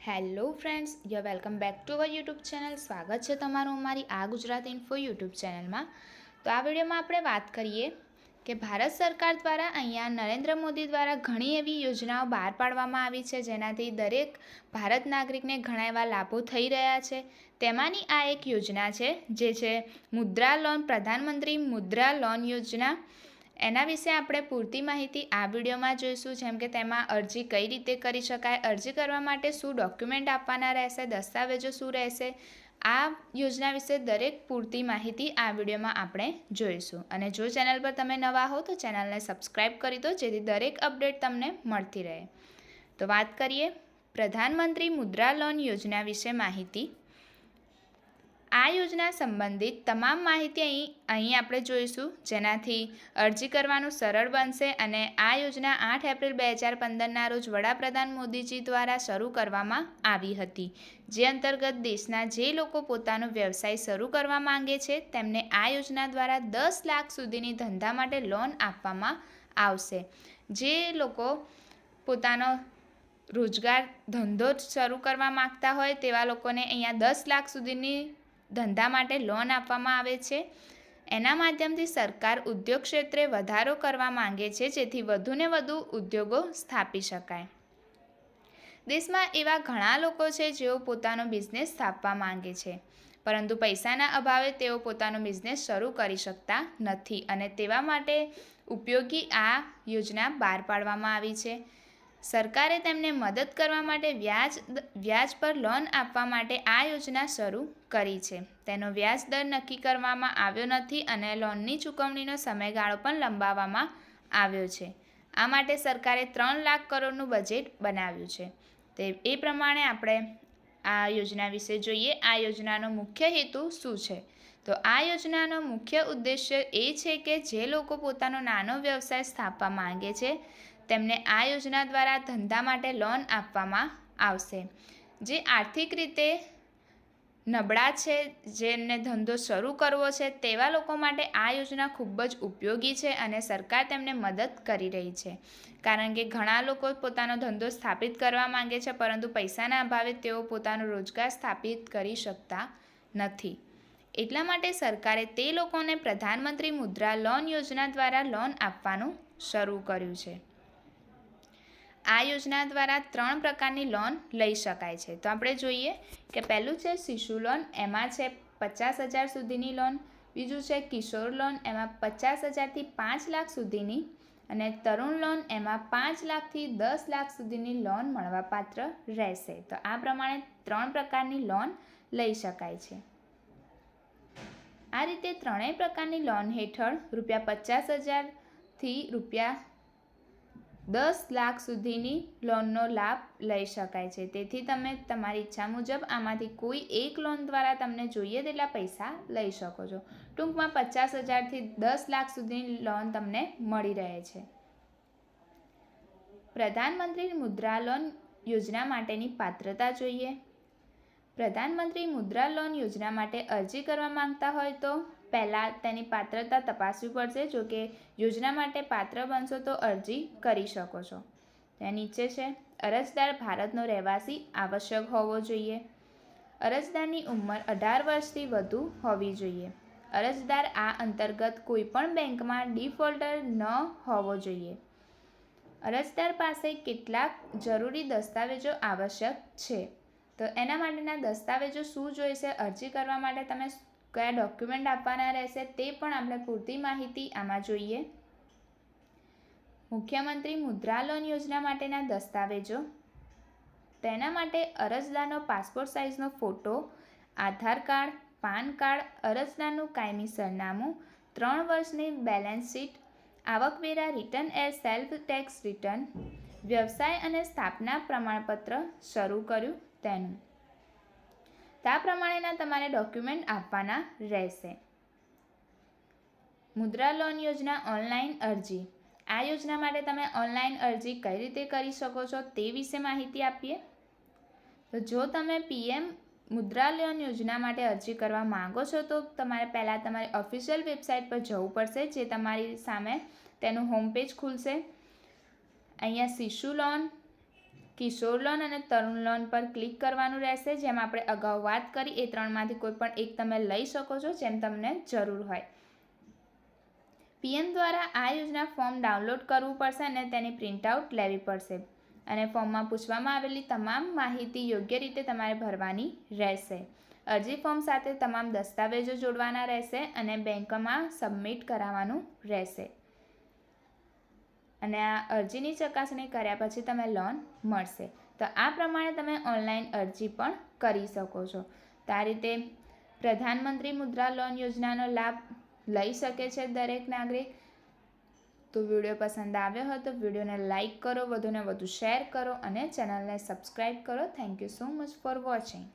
Hello friends, you welcome back to our YouTube channel. સ્વાગત છે તમારું અમારી આ ગુજરાત ઇન્ફો યુટ્યુબ ચેનલમાં. તો આ વિડીયોમાં આપણે વાત કરીએ કે ભારત સરકાર દ્વારા અહીંયા નરેન્દ્ર મોદી દ્વારા ઘણી એવી યોજનાઓ બહાર પાડવામાં આવી છે, જેનાથી દરેક ભારત નાગરિકને ઘણા એવા લાભો થઈ રહ્યા છે. તેમાંની આ એક યોજના છે, જે છે મુદ્રા લોન, પ્રધાનમંત્રી મુદ્રા લોન યોજના. એના વિશે આપણે પૂરતી માહિતી આ વિડીયોમાં જોઈશું, જેમ કે તેમાં અરજી કઈ રીતે કરી શકાય, અરજી કરવા માટે શું ડોક્યુમેન્ટ આપવાના રહેશે, દસ્તાવેજો શું રહેશે. આ યોજના વિશે દરેક પૂરતી માહિતી આ વિડીયોમાં આપણે જોઈશું. અને જો ચેનલ પર તમે નવા હો તો ચેનલને સબસ્ક્રાઈબ કરી દો, જેથી દરેક અપડેટ તમને મળતી રહે. તો વાત કરીએ પ્રધાનમંત્રી મુદ્રા લોન યોજના વિશે માહિતી. આ યોજના સંબંધિત તમામ માહિતી અહીં આપણે જોઈશું, જેનાથી અરજી કરવાનું સરળ બનશે. અને આ યોજના 8 એપ્રિલ 2015ના રોજ વડાપ્રધાન મોદીજી દ્વારા શરૂ કરવામાં આવી હતી, જે અંતર્ગત દેશના જે લોકો પોતાનો વ્યવસાય શરૂ કરવા માંગે છે તેમને આ યોજના દ્વારા 10 લાખ સુધીની ધંધા માટે લોન આપવામાં આવશે. જે લોકો પોતાનો રોજગાર ધંધો શરૂ કરવા માગતા હોય તેવા લોકોને અહીંયા 10 લાખ સુધીની ધંધા માટે લોન આપવામાં આવે છે. એના માધ્યમથી સરકાર ઉદ્યોગ ક્ષેત્રે વધારો કરવા માંગે છે, જેથી વધુને વધુ ઉદ્યોગો સ્થાપી શકાય. દેશમાં એવા ઘણા લોકો છે જેઓ પોતાનો બિઝનેસ સ્થાપવા માંગે છે, પરંતુ પૈસાના અભાવે તેઓ પોતાનો બિઝનેસ શરૂ કરી શકતા નથી, અને તેવા માટે ઉપયોગી આ યોજના બહાર પાડવામાં આવી છે. સરકારે તેમને મદદ કરવા માટે વ્યાજ પર લોન આપવા માટે આ યોજના શરૂ કરી છે. તેનો વ્યાજ દર નક્કી કરવામાં આવ્યો નથી, અને લોનની ચૂકવણીનો સમયગાળો પણ લંબાવવામાં આવ્યો છે. આ માટે સરકારે 3 લાખ કરોડનું બજેટ બનાવ્યું છે. એ પ્રમાણે આપણે આ યોજના વિશે જોઈએ. આ યોજનાનો મુખ્ય હેતુ શું છે? તો આ યોજનાનો મુખ્ય ઉદ્દેશ્ય એ છે કે જે લોકો પોતાનો નાનો વ્યવસાય સ્થાપવા માંગે છે તેમને આ યોજના દ્વારા ધંધા માટે લોન આપવામાં આવશે. જે આર્થિક રીતે નબળા છે, જેમને ધંધો શરૂ કરવો છે, તેવા લોકો માટે આ યોજના ખૂબ જ ઉપયોગી છે, અને સરકાર તેમને મદદ કરી રહી છે. કારણ કે ઘણા લોકો પોતાનો ધંધો સ્થાપિત કરવા માંગે છે, પરંતુ પૈસાના અભાવે તેઓ પોતાનો રોજગાર સ્થાપિત કરી શકતા નથી. એટલા માટે સરકારે તે લોકોને પ્રધાનમંત્રી મુદ્રા લોન યોજના દ્વારા લોન આપવાનું શરૂ કર્યું છે. આ યોજના દ્વારા 3 પ્રકારની લોન લઈ શકાય છે. તો આપણે જોઈએ કે પહેલું છે શિશુ લોન, એમાં છે 50,000 સુધીની લોન. બીજું છે કિશોર લોન, એમાં 50,000થી 5 લાખ સુધીની. અને તરુણ લોન, એમાં 5 લાખથી 10 લાખ સુધીની લોન મળવાપાત્ર રહેશે. તો આ પ્રમાણે 3 પ્રકારની લોન લઈ શકાય છે. આ રીતે ત્રણેય પ્રકારની લોન હેઠળ ₹50,000થી ₹10 લાખ સુધીની લોનનો લાભ લઈ શકાય છે. તેથી તમે તમારી ઈચ્છા મુજબ આમાંથી કોઈ એક લોન દ્વારા તમને જોઈએ તેટલા પૈસા લઈ શકો છો. ટૂંકમાં 50,000થી 10 લાખ સુધીની લોન તમને મળી રહે છે. પ્રધાનમંત્રી મુદ્રા લોન યોજના માટેની પાત્રતા જોઈએ. પ્રધાનમંત્રી મુદ્રા લોન યોજના માટે અરજી કરવા માંગતા હોય તો પહેલાં તેની પાત્રતા તપાસવી પડશે. જો કે યોજના માટે પાત્ર બનશો તો અરજી કરી શકો છો. ત્યાં નીચે છે અરજદાર ભારતનો રહેવાસી આવશ્યક હોવો જોઈએ. અરજદારની ઉંમર 18 વર્ષથી વધુ હોવી જોઈએ. અરજદાર આ અંતર્ગત કોઈપણ બેંકમાં ડિફોલ્ટર ન હોવો જોઈએ. અરજદાર પાસે કેટલાક જરૂરી દસ્તાવેજો આવશ્યક છે. તો એના માટેના દસ્તાવેજો શું જોઈશે, અરજી કરવા માટે તમે કયા ડોક્યુમેન્ટ આપવાના રહેશે, તે પણ આપણે પૂરતી માહિતી આમાં જોઈએ. મુખ્યમંત્રી મુદ્રા લોન યોજના માટેના દસ્તાવેજો. તેના માટે અરજદારનો પાસપોર્ટ સાઇઝનો ફોટો, આધાર કાર્ડ, પાન કાર્ડ, અરજદારનું કાયમી સરનામું, 3 વર્ષની બેલેન્સ શીટ, આવકવેરા રિટર્ન સેલ્ફ ટેક્સ રિટર્ન, વ્યવસાય અને સ્થાપના પ્રમાણપત્ર શરૂ કર્યું તેનું. આ પ્રમાણેના તમારે ડોક્યુમેન્ટ આપવાના રહેશે. મુદ્રા લોન યોજના ઓનલાઈન અરજી. આ યોજના માટે તમે ઓનલાઈન અરજી કઈ રીતે કરી શકો છો તે વિશે માહિતી આપીએ. તો જો તમે PM મુદ્રા લોન યોજના માટે અરજી કરવા માંગો છો તો તમારે પહેલાં તમારી ઓફિશિયલ વેબસાઇટ પર જવું પડશે, જે તમારી સામે તેનું હોમ પેજ ખુલશે. અહીંયા શિશુ લોન, કિશોર લોન અને તરુણ લોન પર ક્લિક કરવાનું રહેશે. જેમ આપણે અગાઉ વાત કરી એ ત્રણમાંથી કોઈ પણ એક તમે લઈ શકો છો જેમ તમને જરૂર હોય. પીએમ દ્વારા આ યોજના ફોર્મ ડાઉનલોડ કરવું પડશે અને તેની પ્રિન્ટઆઉટ લેવી પડશે અને ફોર્મમાં પૂછવામાં આવેલી તમામ માહિતી યોગ્ય રીતે તમારે ભરવાની રહેશે. અરજી ફોર્મ સાથે તમામ દસ્તાવેજો જોડવાના રહેશે અને બેંકમાં સબમિટ કરાવવાનું રહેશે અને આ અરજીની ચકાસણી કર્યા પછી તમે લોન મળશે. તો આ પ્રમાણે તમે ઓનલાઈન અરજી પણ કરી શકો છો. તો આ રીતે પ્રધાનમંત્રી મુદ્રા લોન યોજનાનો લાભ લઈ શકે છે દરેક નાગરિક. તો વિડીયો પસંદ આવ્યો હોય તો વિડીયોને લાઇક કરો, વધુને વધુ શેર કરો અને ચેનલને સબસ્ક્રાઈબ કરો. Thank you so much for watching.